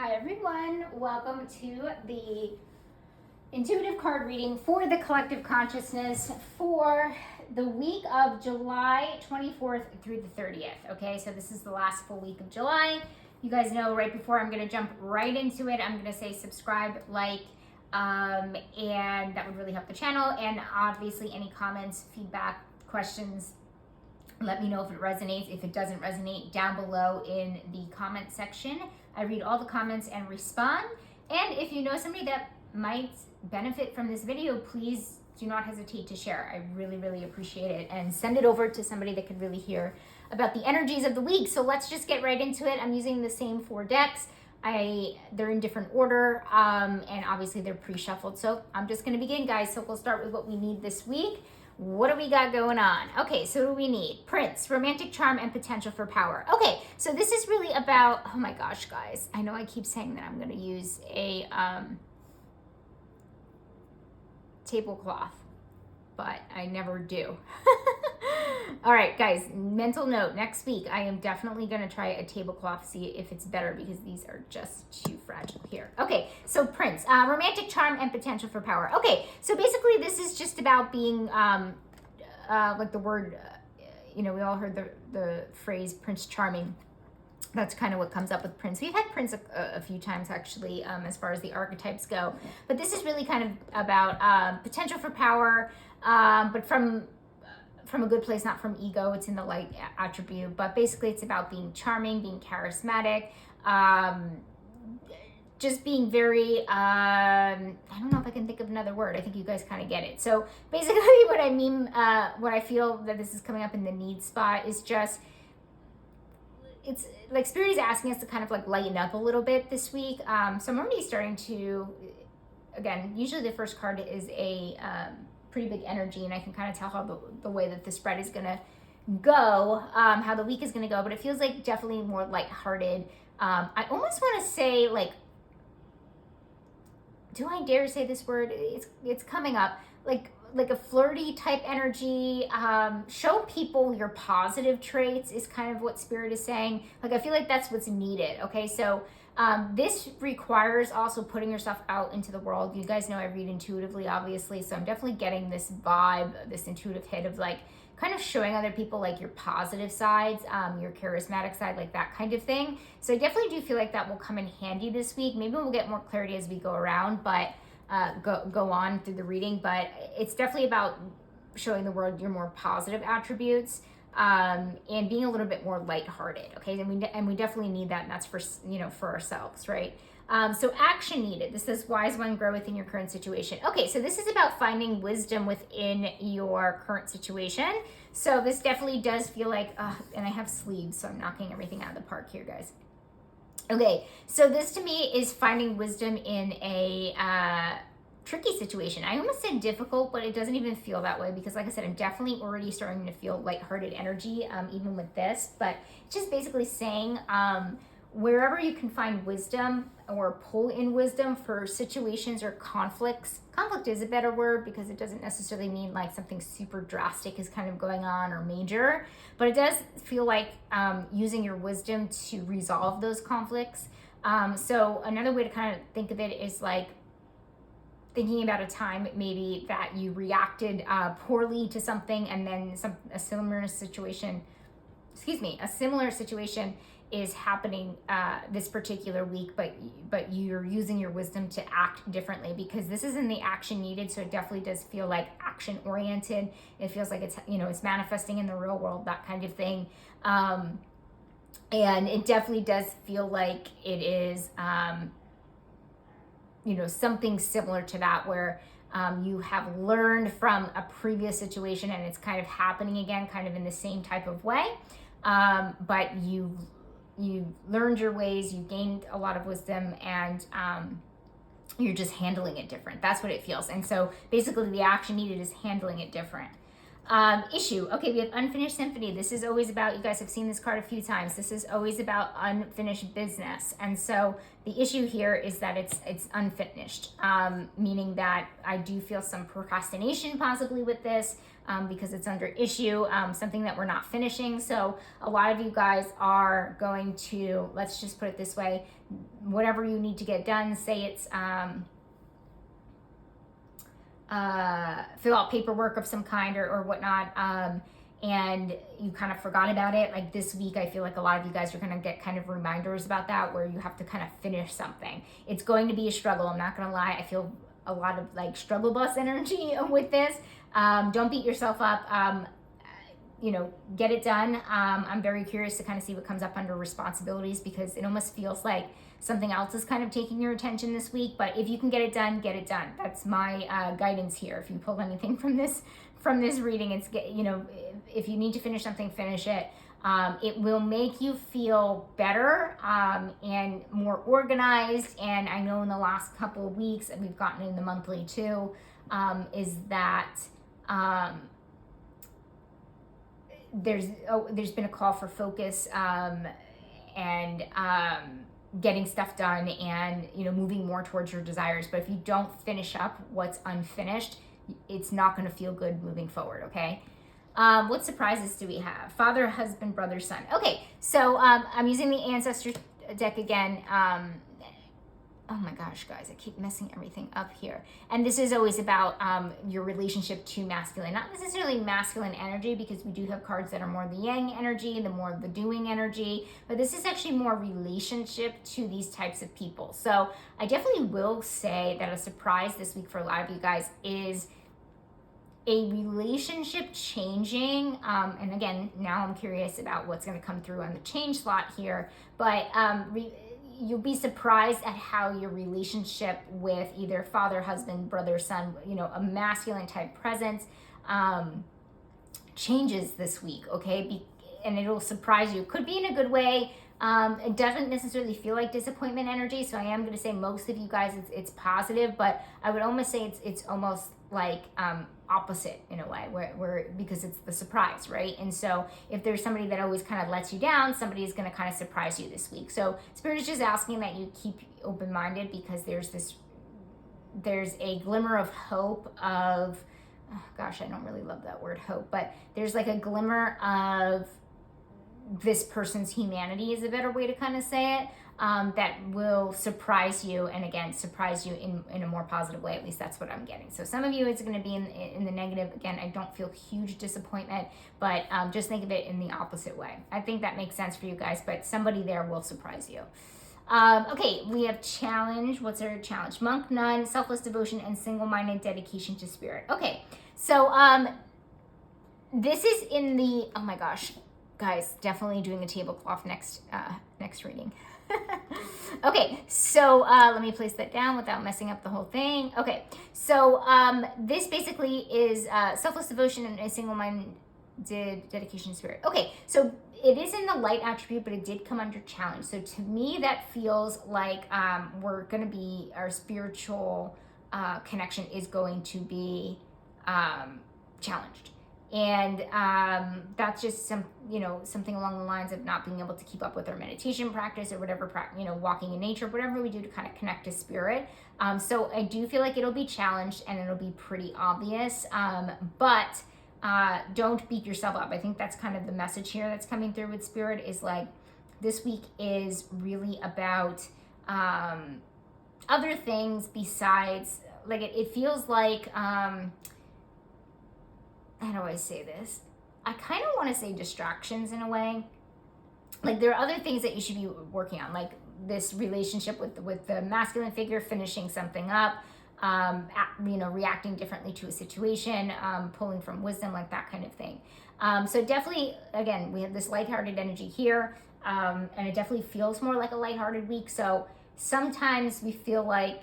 Hi everyone, welcome to the intuitive card reading for the collective consciousness for the week of July 24th through the 30th. Okay, so this is the last full week of July. You guys know right before I'm going to jump right into it, I'm going to say subscribe, like, and that would really help the channel. And obviously any comments, feedback, questions, let me know if it resonates. If it doesn't resonate, down below in the comment section. I read all the comments and respond. And if you know somebody that might benefit from this video, please do not hesitate to share. I really, really appreciate it. And send it over to somebody that could really hear about the energies of the week. So let's just get right into it. I'm using the same 4 decks. They're in different order, and obviously they're pre-shuffled. So I'm just going to begin, guys. So we'll start with what we need this week. What do we got going on? Okay, so what do we need? Prince, romantic charm and potential for power. Okay, so this is really about, oh my gosh, guys. I know I keep saying that I'm going to use a tablecloth, but I never do. All right, guys, mental note. Next week, I am definitely going to try a tablecloth, see if it's better, because these are just too fragile here. Okay, so Prince, romantic charm and potential for power. Okay, so basically this is just about being, like the word, we all heard the phrase Prince Charming. That's kind of what comes up with Prince. We've had Prince a few times, actually, as far as the archetypes go. But this is really kind of about potential for power, but from a good place, not from ego. It's in the light attribute, but basically it's about being charming, being charismatic, just being very, I don't know if I can think of another word. I think you guys kind of get it. So basically what I mean, what I feel that this is coming up in the need spot is just, it's like Spirit is asking us to kind of like lighten up a little bit this week. So I'm already starting to, again, usually the first card is a, pretty big energy, and I can kind of tell how the way that the spread is gonna go, how the week is gonna go, but it feels like definitely more lighthearted. I almost want to say, like, do I dare say this word? It's coming up, like a flirty type energy. Show people your positive traits is kind of what Spirit is saying. Like, I feel like that's what's needed. Okay, so this requires also putting yourself out into the world. You guys know I read intuitively, obviously, so I'm definitely getting this vibe, this intuitive hit of like kind of showing other people like your positive sides, your charismatic side, like that kind of thing. So I definitely do feel like that will come in handy this week. Maybe we'll get more clarity as we go around, but go on through the reading. But it's definitely about showing the world your more positive attributes, and being a little bit more lighthearted. Okay, and we definitely need that, and that's for for ourselves, right? So action needed. This says, wise one, grow within your current situation. Okay, so this is about finding wisdom within your current situation. So this definitely does feel like, and I have sleeves, so I'm knocking everything out of the park here, guys. Okay, so this to me is finding wisdom in a tricky situation. I almost said difficult, but it doesn't even feel that way, because like I said, I'm definitely already starting to feel lighthearted energy, even with this. But it's just basically saying, wherever you can find wisdom or pull in wisdom for situations or conflicts. Conflict is a better word, because it doesn't necessarily mean like something super drastic is kind of going on or major, but it does feel like using your wisdom to resolve those conflicts. So another way to kind of think of it is like thinking about a time maybe that you reacted poorly to something, and then a similar situation is happening this particular week, but you're using your wisdom to act differently, because this is in the action needed. So it definitely does feel like action oriented. It feels like it's it's manifesting in the real world, that kind of thing. And it definitely does feel like it is something similar to that, where you have learned from a previous situation and it's kind of happening again, kind of in the same type of way. But you learned your ways, you gained a lot of wisdom, and you're just handling it different. That's what it feels. And so basically the action needed is handling it different. Issue. Okay, we have unfinished symphony. This is always about, you guys have seen this card a few times. This is always about unfinished business. And so the issue here is that it's unfinished, meaning that I do feel some procrastination possibly with this, because it's under issue, something that we're not finishing. So a lot of you guys are going to, let's just put it this way, whatever you need to get done, say it's, fill out paperwork of some kind or whatnot, and you kind of forgot about it. Like this week, I feel like a lot of you guys are going to get kind of reminders about that, where you have to kind of finish something. It's going to be a struggle. I'm not going to lie. I feel a lot of like struggle bus energy with this. Don't beat yourself up. Get it done. I'm very curious to kind of see what comes up under responsibilities, because it almost feels like something else is kind of taking your attention this week. But if you can get it done, get it done. That's my guidance here. If you pulled anything from this reading, it's, if you need to finish something, finish it. It will make you feel better and more organized. And I know in the last couple of weeks, and we've gotten in the monthly too, is that there's been a call for focus and getting stuff done and moving more towards your desires. But if you don't finish up what's unfinished, it's not going to feel good moving forward. Okay. What surprises do we have? Father, husband, brother, son. Okay, so I'm using the ancestor deck again. Oh my gosh, guys, I keep messing everything up here. And this is always about your relationship to masculine, not necessarily masculine energy, because we do have cards that are more the yang energy, the more the doing energy, but this is actually more relationship to these types of people. So I definitely will say that a surprise this week for a lot of you guys is a relationship changing. And again, now I'm curious about what's going to come through on the change slot here, but you'll be surprised at how your relationship with either father, husband, brother, son, a masculine type presence, changes this week, okay? And it'll surprise you. Could be in a good way. It doesn't necessarily feel like disappointment energy, so I am going to say most of you guys it's positive, but I would almost say it's almost like opposite in a way, where because it's the surprise, right? And so if there's somebody that always kind of lets you down, somebody is going to kind of surprise you this week. So Spirit is just asking that you keep open-minded, because there's a glimmer of hope of, oh gosh, I don't really love that word hope, but there's like a glimmer of this person's humanity is a better way to kind of say it, that will surprise you, and again, surprise you in a more positive way. At least that's what I'm getting. So some of you, it's going to be in the negative. Again, I don't feel huge disappointment, but just think of it in the opposite way. I think that makes sense for you guys, but somebody there will surprise you. Okay, we have challenge. What's our challenge? Monk, nun, selfless devotion, and single-minded dedication to Spirit. Okay, so this is in the, oh my gosh, guys, definitely doing a tablecloth next reading. Okay, so let me place that down without messing up the whole thing. Okay, so this basically is selfless devotion and a single-minded dedication to Spirit. Okay, so it is in the light attribute, but it did come under challenge. So to me, that feels like we're going to be, our spiritual connection is going to be challenged. And that's just something along the lines of not being able to keep up with our meditation practice or whatever, walking in nature, whatever we do to kind of connect to Spirit. So I do feel like it'll be challenged and it'll be pretty obvious, but don't beat yourself up. I think that's kind of the message here that's coming through with Spirit, is like this week is really about other things besides, like it feels like, how do I say this? I kind of want to say distractions in a way. Like there are other things that you should be working on, like this relationship with the masculine figure, finishing something up, reacting differently to a situation, pulling from wisdom, like that kind of thing. So definitely, again, we have this lighthearted energy here, and it definitely feels more like a lighthearted week. So sometimes we feel like,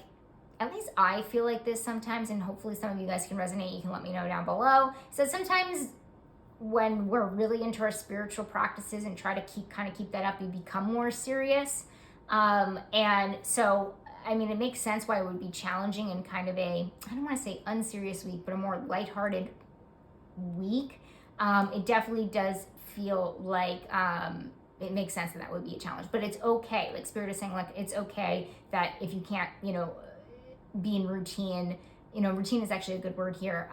at least I feel like this sometimes, and hopefully some of you guys can resonate. You can let me know down below. So sometimes when we're really into our spiritual practices and try to keep that up, we become more serious. And so, I mean, it makes sense why it would be challenging and kind of a, I don't want to say unserious week, but a more lighthearted week, it definitely does feel like it makes sense that that would be a challenge. But it's okay. Like Spirit is saying, like it's okay that if you can't, be in routine. Routine is actually a good word here,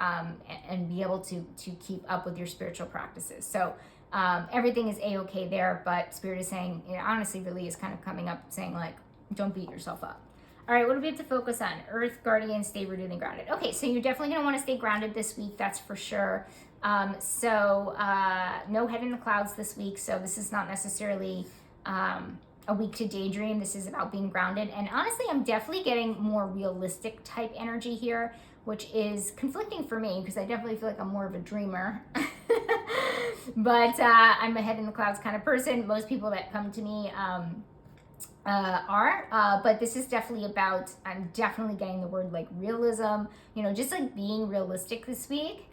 and be able to keep up with your spiritual practices. So everything is a-okay there, but Spirit is saying, honestly, really is kind of coming up saying, like, don't beat yourself up. All right, what do we have to focus on? Earth, guardian, stay rooted and grounded. Okay, so you're definitely going to want to stay grounded this week, that's for sure. No head in the clouds this week, so this is not necessarily a week to daydream. This is about being grounded. And honestly, I'm definitely getting more realistic type energy here, which is conflicting for me because I definitely feel like I'm more of a dreamer. But I'm a head in the clouds kind of person. Most people that come to me but this is definitely about, I'm definitely getting the word like realism, just like being realistic this week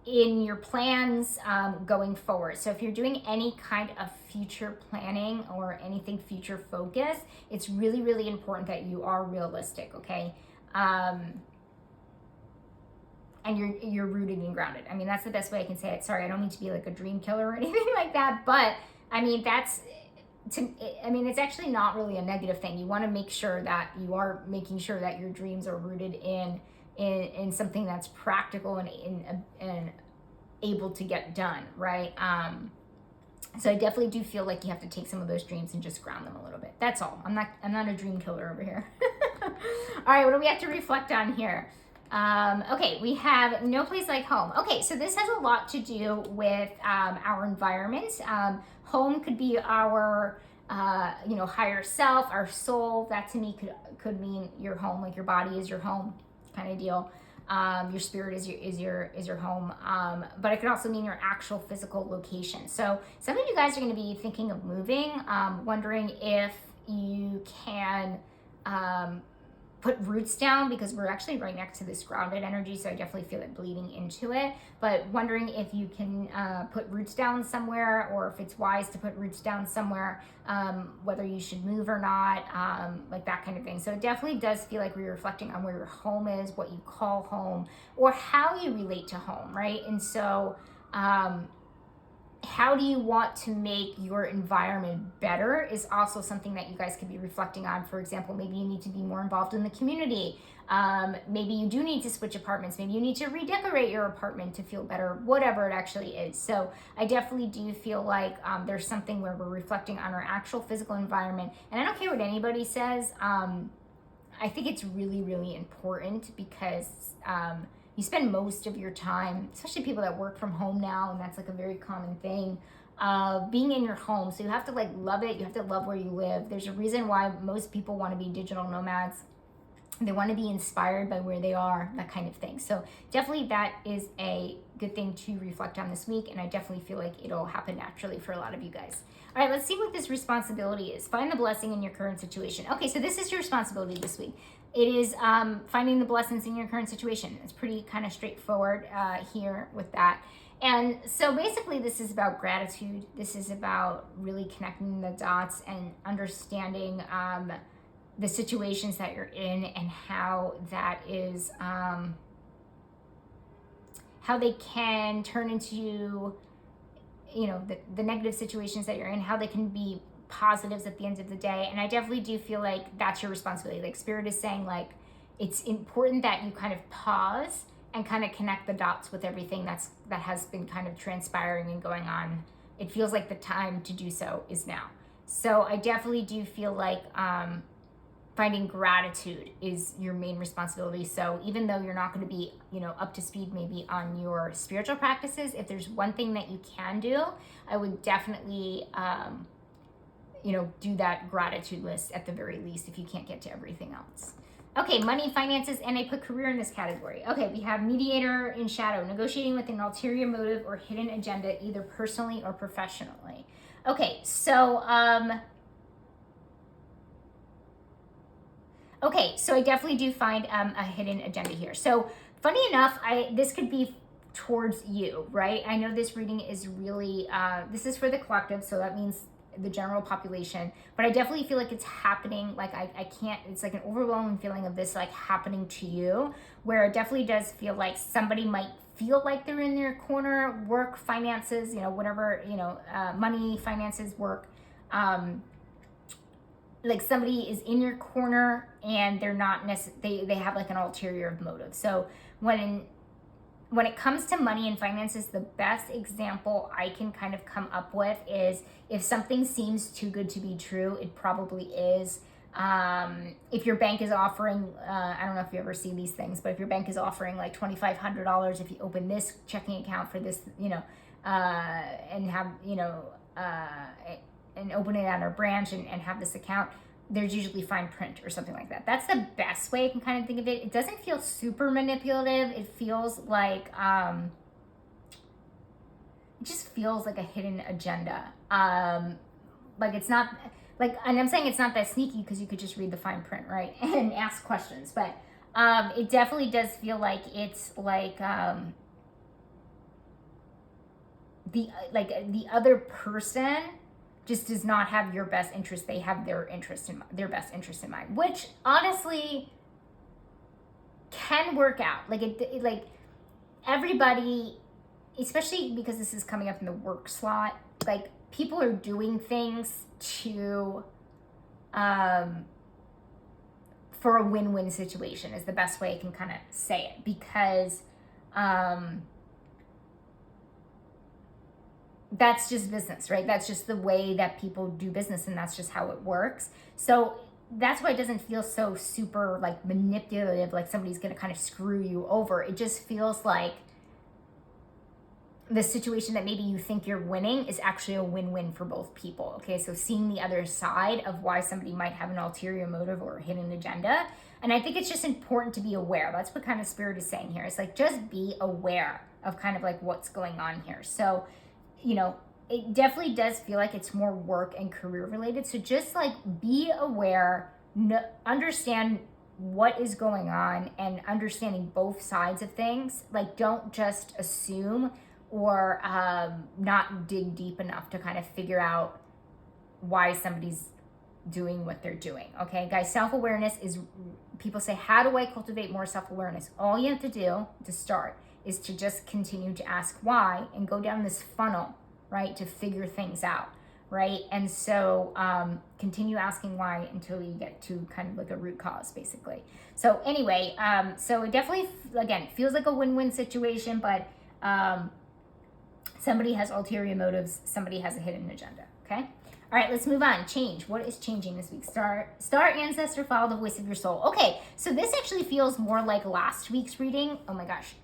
in your plans going forward. So if you're doing any kind of future planning or anything future focused, it's really, really important that you are realistic, okay? And you're rooted and grounded. I mean, that's the best way I can say it. Sorry, I don't mean to be like a dream killer or anything like that, but I mean, it's actually not really a negative thing. You want to make sure that you are making sure that your dreams are rooted in something that's practical and able to get done, right? So I definitely do feel like you have to take some of those dreams and just ground them a little bit. That's all. I'm not a dream killer over here. All right, what do we have to reflect on here? Okay, we have no place like home. Okay, so this has a lot to do with our environment. Home could be our higher self, our soul. That to me could mean your home, like your body is your home kind of deal. Your spirit is your home. But it could also mean your actual physical location. So some of you guys are going to be thinking of moving, wondering if you can put roots down, because we're actually right next to this grounded energy, so I definitely feel it bleeding into it, but wondering if you can put roots down somewhere, or if it's wise to put roots down somewhere, whether you should move or not, like that kind of thing. So it definitely does feel like we're reflecting on where your home is, what you call home, or how you relate to home, right? And so how do you want to make your environment better is also something that you guys could be reflecting on. For example, maybe you need to be more involved in the community. Maybe you do need to switch apartments. Maybe you need to redecorate your apartment to feel better, whatever it actually is. So I definitely do feel like there's something where we're reflecting on our actual physical environment. And I don't care what anybody says. I think it's really, really important because you spend most of your time, especially people that work from home now, and that's like a very common thing, being in your home. So you have to like love it. You have to love where you live. There's a reason why most people want to be digital nomads. They want to be inspired by where they are, that kind of thing. So definitely that is a good thing to reflect on this week, and I definitely feel like it'll happen naturally for a lot of you guys. All right, let's see what this responsibility is. Find the blessing in your current situation. Okay, so this is your responsibility this week. It is finding the blessings in your current situation. It's pretty kind of straightforward here with that. And so basically this is about gratitude. This is about really connecting the dots and understanding the situations that you're in and how that is, how they can turn into, the negative situations that you're in, how they can be positives at the end of the day. And I definitely do feel like that's your responsibility. Like Spirit is saying, like, it's important that you kind of pause and kind of connect the dots with everything that has been kind of transpiring and going on. It feels like the time to do so is now. So I definitely do feel like finding gratitude is your main responsibility. So even though you're not going to be, up to speed maybe on your spiritual practices, if there's one thing that you can do, I would definitely do that gratitude list at the very least if you can't get to everything else. Okay, money, finances, and I put career in this category. Okay, we have mediator in shadow, negotiating with an ulterior motive or hidden agenda, either personally or professionally. Okay, so I definitely do find a hidden agenda here. So funny enough, this could be towards you, right? I know this reading is really, this is for the collective, so that means the general population, but I definitely feel like it's happening. Like I can't, it's like an overwhelming feeling of this like happening to you, where it definitely does feel like somebody might feel like they're in their corner, work, finances, whatever, money, finances, work. Like somebody is in your corner and they're not they have like an ulterior motive. So when it comes to money and finances, the best example I can kind of come up with is if something seems too good to be true, it probably is. If your bank is offering, I don't know if you ever see these things, but if your bank is offering like $2,500 if you open this checking account for this, and have, and open it at our branch and have this account, there's usually fine print or something like that. That's the best way I can kind of think of it. It doesn't feel super manipulative. It feels like, it just feels like a hidden agenda. Like it's not, like, and I'm saying it's not that sneaky because you could just read the fine print, right? And ask questions. But it definitely does feel like it's like, the other person just does not have your best interest. They have their best interest in mind, which honestly can work out. Like everybody, especially because this is coming up in the work slot, like people are doing things to, for a win-win situation is the best way I can kind of say it, because, that's just business, right? That's just the way that people do business, and that's just how it works. So that's why it doesn't feel so super like manipulative, like somebody's gonna kind of screw you over. It just feels like the situation that maybe you think you're winning is actually a win-win for both people. Okay, so seeing the other side of why somebody might have an ulterior motive or a hidden agenda. And I think it's just important to be aware. That's what kind of Spirit is saying here. It's like, just be aware of kind of like what's going on here. So, it definitely does feel like it's more work and career related. So just like be aware, understand what is going on, and understanding both sides of things. Like, don't just assume or not dig deep enough to kind of figure out why somebody's doing what they're doing. Okay, guys, self-awareness is, people say, how do I cultivate more self-awareness? All you have to do to start is to just continue to ask why and go down this funnel, right, to figure things out, right? And so continue asking why until you get to kind of like a root cause, basically. So anyway, so it definitely, again, feels like a win-win situation, but somebody has ulterior motives, somebody has a hidden agenda, okay? All right, let's move on. Change. What is changing this week? Star ancestor, follow the voice of your soul. Okay, so this actually feels more like last week's reading. Oh my gosh.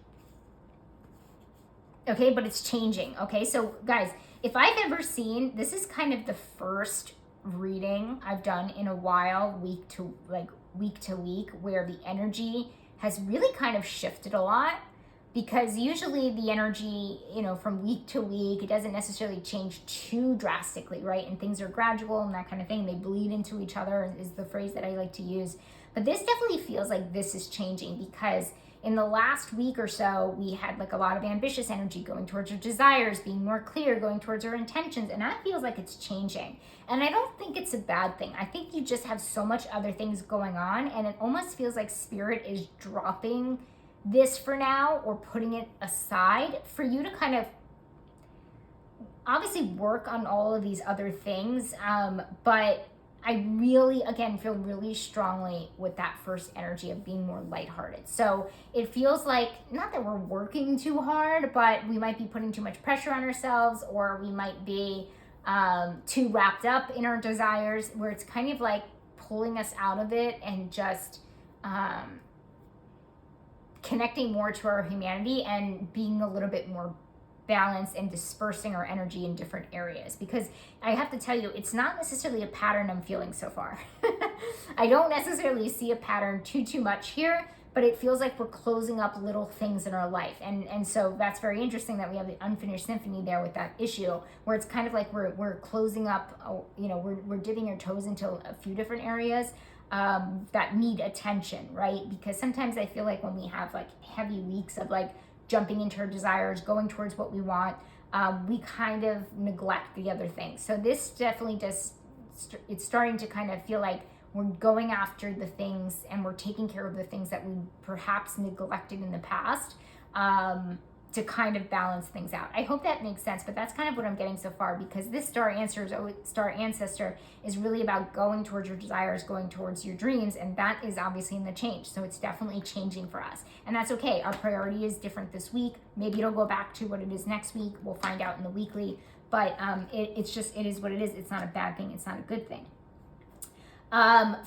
Okay, but it's changing. Okay, so guys, if I've ever seen, this is kind of the first reading I've done in a while, week to week, where the energy has really kind of shifted a lot. Because usually the energy, from week to week, it doesn't necessarily change too drastically, right? And things are gradual and that kind of thing. They bleed into each other is the phrase that I like to use. But this definitely feels like this is changing, because in the last week or so, we had like a lot of ambitious energy going towards our desires, being more clear, going towards our intentions. And that feels like it's changing. And I don't think it's a bad thing. I think you just have so much other things going on, and it almost feels like Spirit is dropping this for now, or putting it aside for you to kind of obviously work on all of these other things. But I really, again, feel really strongly with that first energy of being more lighthearted. So it feels like, not that we're working too hard, but we might be putting too much pressure on ourselves, or we might be too wrapped up in our desires, where it's kind of like pulling us out of it and just connecting more to our humanity and being a little bit more balanced and dispersing our energy in different areas. Because I have to tell you, it's not necessarily a pattern I'm feeling so far. I don't necessarily see a pattern too much here, but it feels like we're closing up little things in our life. And so that's very interesting that we have the unfinished symphony there with that issue, where it's kind of like we're closing up, we're dipping our toes into a few different areas that need attention, right? Because sometimes I feel like when we have like heavy weeks of like jumping into our desires, going towards what we want, we kind of neglect the other things. So this definitely just, it's starting to kind of feel like we're going after the things and we're taking care of the things that we perhaps neglected in the past, to kind of balance things out. I hope that makes sense, but that's kind of what I'm getting so far, because this star ancestor is really about going towards your desires, going towards your dreams, and that is obviously in the change. So it's definitely changing for us, and that's okay. Our priority is different this week. Maybe it'll go back to what it is next week. We'll find out in the weekly, but it is what it is. It's not a bad thing. It's not a good thing.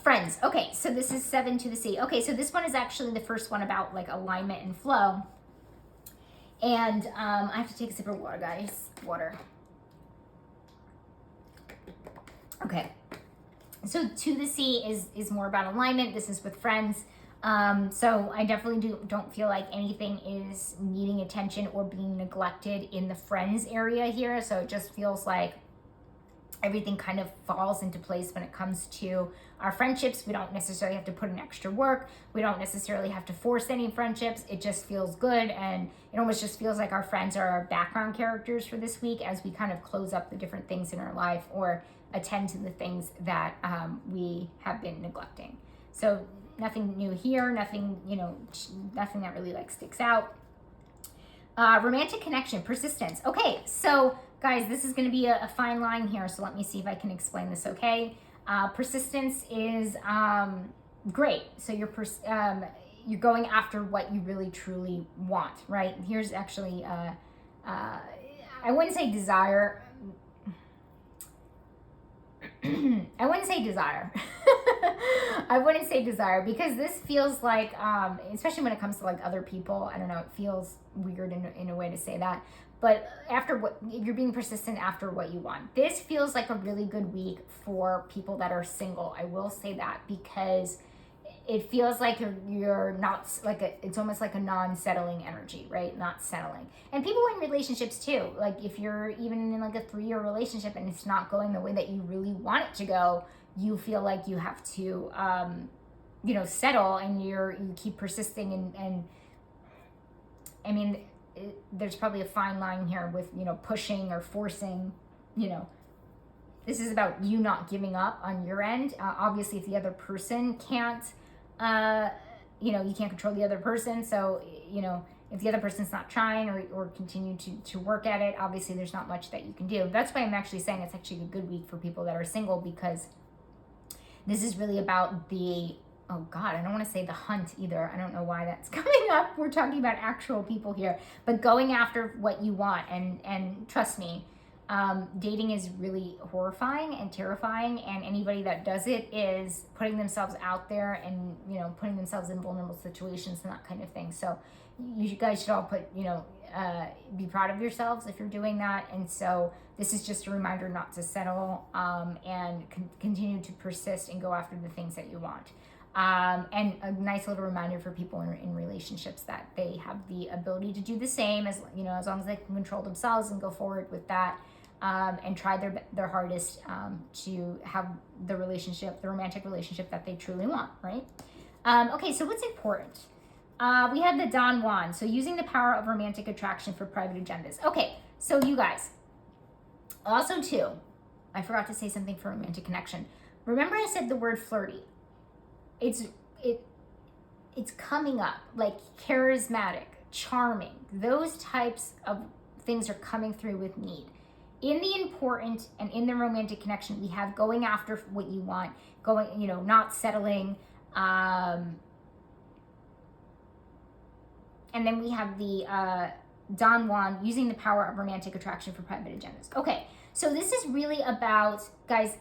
Friends. Okay, so this is 7 to the sea. Okay, so this one is actually the first one about like alignment and flow. And I have to take a sip of water, guys. Water. Okay. So to the sea is more about alignment. This is with friends. So I definitely don't feel like anything is needing attention or being neglected in the friends area here. So it just feels like everything kind of falls into place when it comes to our friendships. We don't necessarily have to put in extra work. We don't necessarily have to force any friendships. It just feels good, and it almost just feels like our friends are our background characters for this week as we kind of close up the different things in our life or attend to the things that we have been neglecting. So nothing new here, nothing that really like sticks out. Romantic connection, persistence. Okay, so guys, this is going to be a fine line here, so let me see if I can explain this, okay? Persistence is great. So you're going after what you really truly want, right? Here's actually, I wouldn't say desire. I wouldn't say desire. I wouldn't say desire, because this feels like, especially when it comes to like other people, I don't know, it feels weird in a way to say that. But you're being persistent after what you want. This feels like a really good week for people that are single. I will say that, because it feels like you're not it's almost like a non-settling energy, right? Not settling. And people in relationships too. Like if you're even in like a 3-year relationship and it's not going the way that you really want it to go, you feel like you have to, settle, and you keep persisting and I mean, there's probably a fine line here with, pushing or forcing, this is about you not giving up on your end. Obviously, if the other person can't, you can't control the other person. So, if the other person's not trying or continue to work at it, obviously there's not much that you can do. That's why I'm actually saying it's actually a good week for people that are single, because this is really about oh God, I don't want to say the hunt either. I don't know why that's coming up. We're talking about actual people here, but going after what you want. And trust me, dating is really horrifying and terrifying. And anybody that does it is putting themselves out there and, putting themselves in vulnerable situations and that kind of thing. So you guys should all be proud of yourselves if you're doing that. And so this is just a reminder not to settle, and continue to persist and go after the things that you want. And a nice little reminder for people in relationships that they have the ability to do the same, as long as they can control themselves and go forward with that, and try their hardest to have the romantic relationship that they truly want, right? Okay, so what's important? We have the Don Juan, so using the power of romantic attraction for private agendas. Okay, so you guys, also too, I forgot to say something for romantic connection. Remember I said the word flirty. It's coming up, like charismatic, charming. Those types of things are coming through with need. In the important and in the romantic connection, we have going after what you want, not settling. And then we have the Don Juan, using the power of romantic attraction for private agendas. Okay, so this is really about, guys,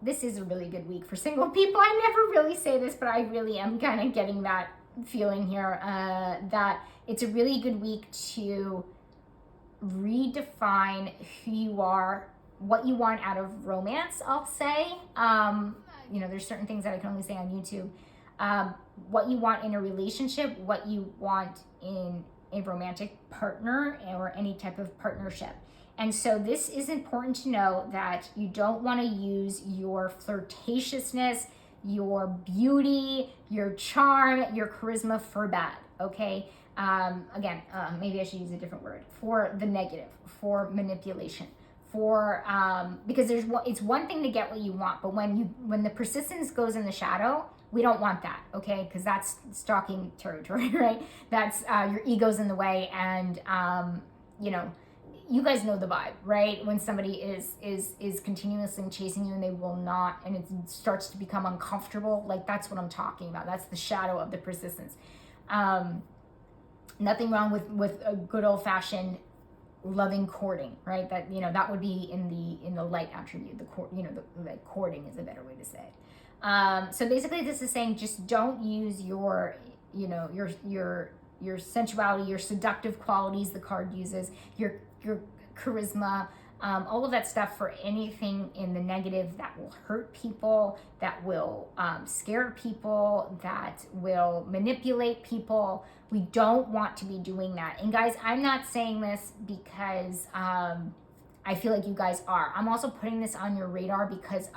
this is a really good week for single people. I never really say this, but I really am kind of getting that feeling here, that it's a really good week to redefine who you are, what you want out of romance, I'll say. There's certain things that I can only say on YouTube. What you want in a relationship, what you want in a romantic partner or any type of partnership. And so this is important to know, that you don't want to use your flirtatiousness, your beauty, your charm, your charisma for bad, okay? Again, maybe I should use a different word, for the negative, for manipulation, for because it's one thing to get what you want, but when the persistence goes in the shadow, we don't want that, okay? Because that's stalking territory, right? That's your ego's in the way, and you know, you guys know the vibe, right? When somebody is continuously chasing you and they will not, and it starts to become uncomfortable, like that's what I'm talking about. That's the shadow of the persistence. Nothing wrong with a good old fashioned loving courting, right? That, you know, that would be in the light attribute. The court, you know, the courting is a better way to say it. So basically, this is saying just don't use your, you know, your sensuality, your seductive qualities. The card uses your charisma, all of that stuff for anything in the negative that will hurt people, that will scare people, that will manipulate people. We don't want to be doing that. And guys, I'm not saying this because I feel like you guys are. I'm also putting this on your radar because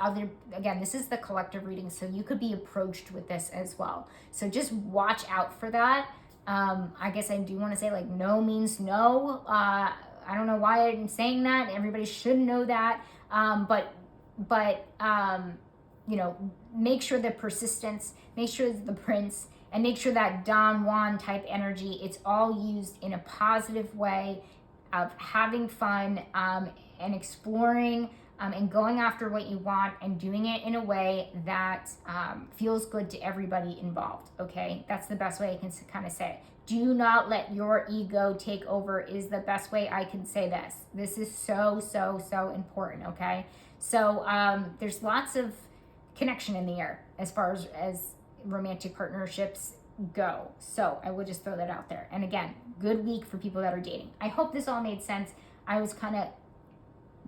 again, this is the collective reading, so you could be approached with this as well. So just watch out for that. I guess I do want to say, like, no means no. I don't know why I'm saying that. Everybody should know that. But you know, make sure the persistence, make sure the prince, and make sure that Don Juan type energy, it's all used in a positive way of having fun and exploring and going after what you want and doing it in a way that feels good to everybody involved, okay? That's the best way I can kind of say it. Do not let your ego take over is the best way I can say this. This is so, so, so important, okay? So there's lots of connection in the air as far as romantic partnerships go. So I will just throw that out there. And again, good week for people that are dating. I hope this all made sense. I was kind of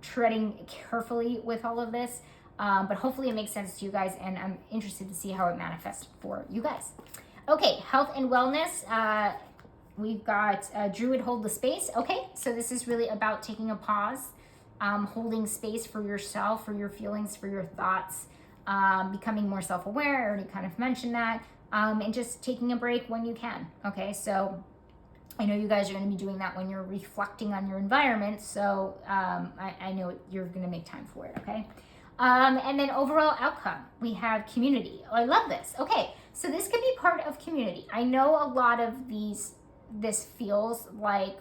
treading carefully with all of this, but hopefully it makes sense to you guys, and I'm interested to see how it manifests for you guys. Okay, health and wellness. We've got Druid Hold the Space. Okay, so this is really about taking a pause, holding space for yourself, for your feelings, for your thoughts, becoming more self-aware. I already kind of mentioned that, and just taking a break when you can. Okay, so I know you guys are going to be doing that when you're reflecting on your environment, so I know you're going to make time for it, okay? And then overall outcome, we have community. Oh, I love this. Okay, so this could be part of community. I know a lot of this feels like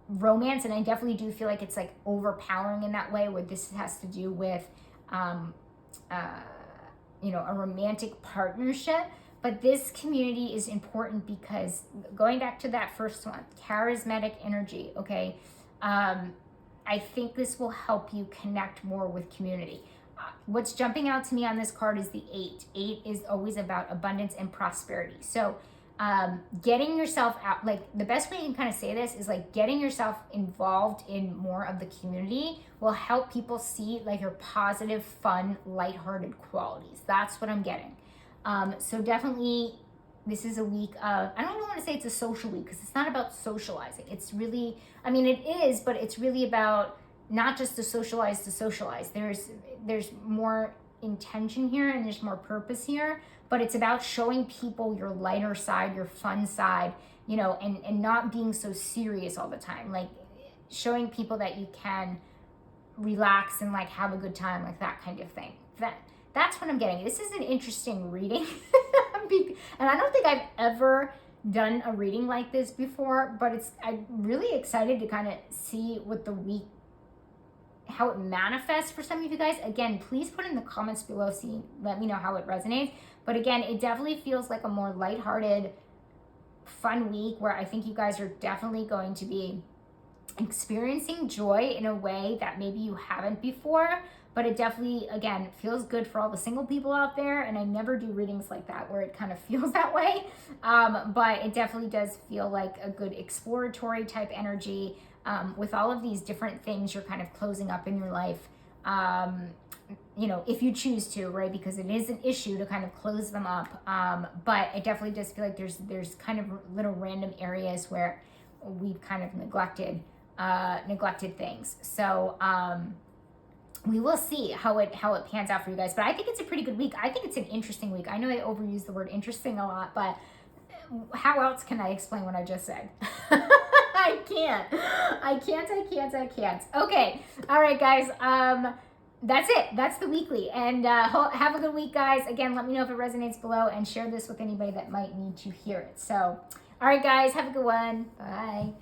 romance, and I definitely do feel like it's like overpowering in that way, where this has to do with, you know, a romantic partnership. But this community is important because, going back to that first one, charismatic energy, okay? I think this will help you connect more with community. What's jumping out to me on this card is the 8. 8 is always about abundance and prosperity. So getting yourself out, like the best way you can kind of say this is like getting yourself involved in more of the community will help people see like your positive, fun, lighthearted qualities. That's what I'm getting. So definitely this is a week of, I don't even want to say it's a social week because it's not about socializing. It's really, I mean, it is, but it's really about not just to socialize. There's more intention here and there's more purpose here, but it's about showing people your lighter side, your fun side, you know, and not being so serious all the time. Like showing people that you can relax and like have a good time, like that kind of thing. That's what I'm getting. This is an interesting reading. And I don't think I've ever done a reading like this before, but I'm really excited to kind of see what the week, how it manifests for some of you guys. Again, please put in the comments below, let me know how it resonates. But again, it definitely feels like a more lighthearted, fun week where I think you guys are definitely going to be experiencing joy in a way that maybe you haven't before. But it definitely, again, feels good for all the single people out there. And I never do readings like that where it kind of feels that way. But it definitely does feel like a good exploratory type energy with all of these different things you're kind of closing up in your life. You know, if you choose to, right? Because it is an issue to kind of close them up. But it definitely does feel like there's kind of little random areas where we've kind of neglected things. So, we will see how it pans out for you guys. But I think it's a pretty good week. I think it's an interesting week. I know I overuse the word interesting a lot, but how else can I explain what I just said? I can't. Okay. All right, guys. That's it. That's the weekly. And have a good week, guys. Again, let me know if it resonates below, and share this with anybody that might need to hear it. So, all right, guys. Have a good one. Bye.